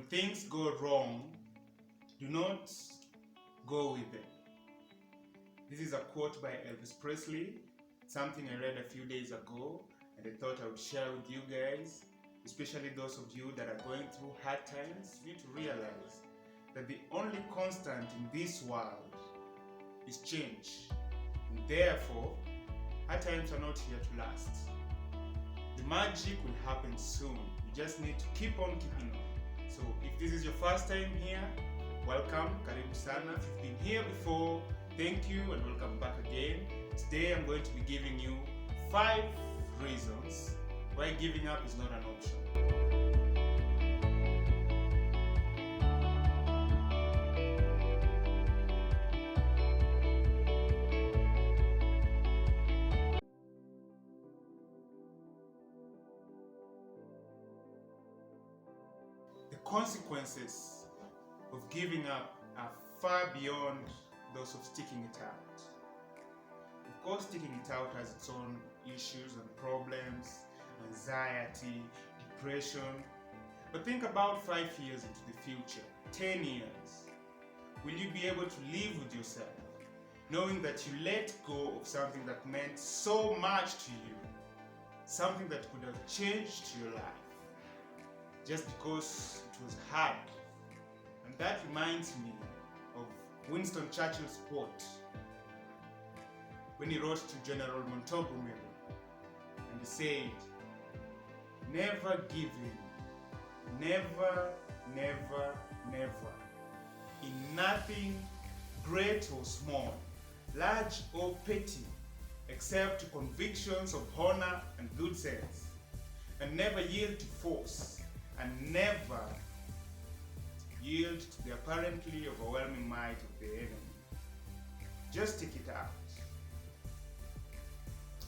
when things go wrong, do not go with them. This is a quote by Elvis Presley, something I read a few days ago, and I thought I would share with you guys, especially those of you that are going through hard times. You need to realize that the only constant in this world is change. And therefore, hard times are not here to last. The magic will happen soon. You just need to keep on keeping on. So if this is your first time here, welcome, karibu sana. If you've been here before, thank you and welcome back again. Today I'm going to be giving you 5 reasons why giving up is not an option. The consequences of giving up are far beyond those of sticking it out. Of course, sticking it out has its own issues and problems, anxiety, depression. But think about 5 years into the future, 10 years. Will you be able to live with yourself, knowing that you let go of something that meant so much to you, something that could have changed your life, just because it was hard? And that reminds me of Winston Churchill's quote when he wrote to General Montgomery, and he said, "Never give in, never, never, never, in nothing great or small, large or petty, except to convictions of honor and good sense, and never yield to force, and never yield to the apparently overwhelming might of the enemy." Just stick it out.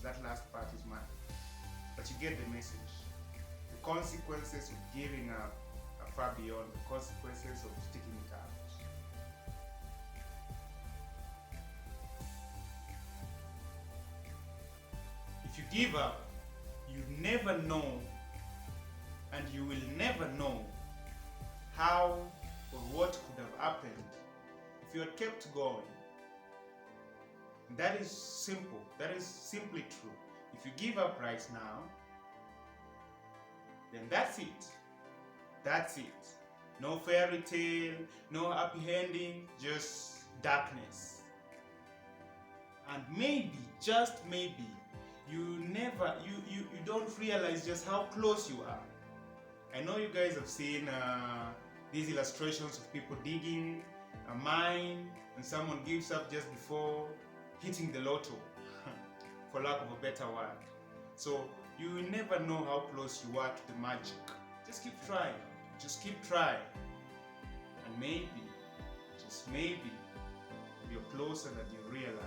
That last part is mine, but you get the message. The consequences of giving up are far beyond the consequences of sticking it out. If you give up, you never know, and you will never know how or what could have happened if you had kept going. And that is simple. That is simply true. If you give up right now, then that's it. That's it. No fairy tale, no happy ending, just darkness. And maybe, just maybe, you don't realize just how close you are. I know you guys have seen these illustrations of people digging a mine and someone gives up just before hitting the lotto, for lack of a better word. So you will never know how close you are to the magic. Just keep trying. Just keep trying. And maybe, just maybe, you're closer than you realize.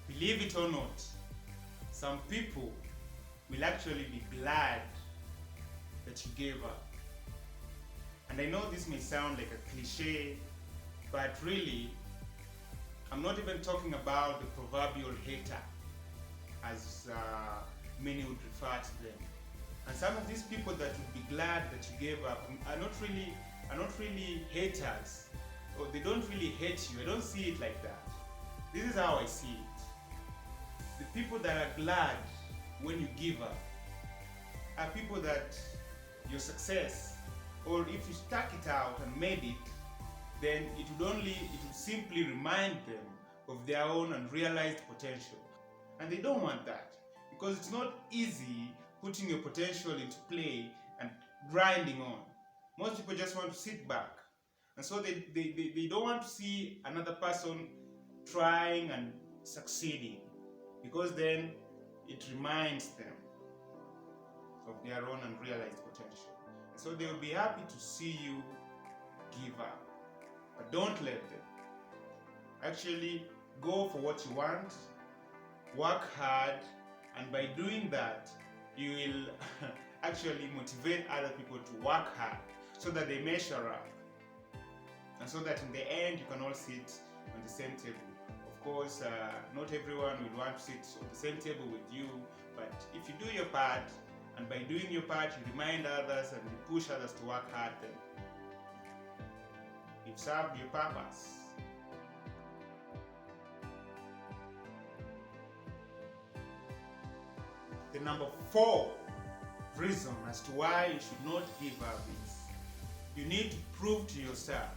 Believe it or not, some people will actually be glad that you gave up. And I know this may sound like a cliche, but really, I'm not even talking about the proverbial hater, as many would refer to them. And some of these people that would be glad that you gave up are not really haters, or they don't really hate you. I don't see it like that. This is how I see it. The people that are glad when you give up are people that your success, or if you stuck it out and made it, then it would simply remind them of their own unrealized potential. And they don't want that, because it's not easy putting your potential into play and grinding on. Most people just want to sit back. And so they don't want to see another person trying and succeeding, because then it reminds them of their own unrealized potential. And so they will be happy to see you give up. But don't let them. Actually, go for what you want, work hard, and by doing that, you will actually motivate other people to work hard so that they measure up. And so that in the end, you can all sit on the same table. Of course, not everyone will want to sit on the same table with you, but if you do your part, and by doing your part, you remind others and you push others to work hard, then you've served your purpose. The number 4 reason as to why you should not give up is you need to prove to yourself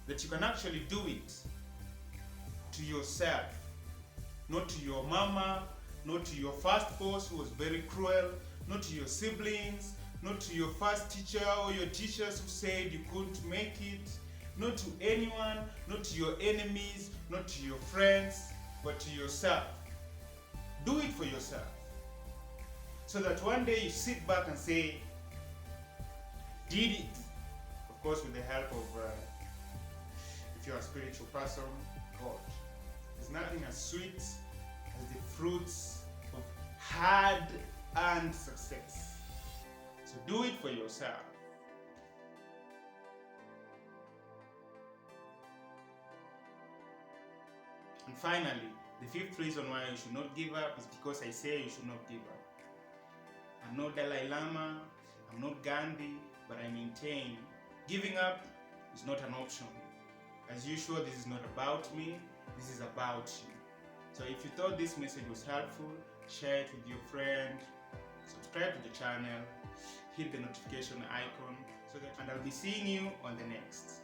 that you can actually do it to yourself, not to your mama, not to your first boss who was very cruel, not to your siblings, not to your first teacher or your teachers who said you couldn't make it, not to anyone, not to your enemies, not to your friends, but to yourself. Do it for yourself. So that one day you sit back and say, did it. Of course, with the help of, if you're a spiritual person, God. There's nothing as sweet as the fruits of hard-earned success. So do it for yourself. And finally, the 5th reason why you should not give up is because I say you should not give up. I'm not Dalai Lama, I'm not Gandhi, but I maintain giving up is not an option. As usual, this is not about me, this is about you. So if you thought this message was helpful, share it with your friend, subscribe to the channel, hit the notification icon, and I'll be seeing you on the next.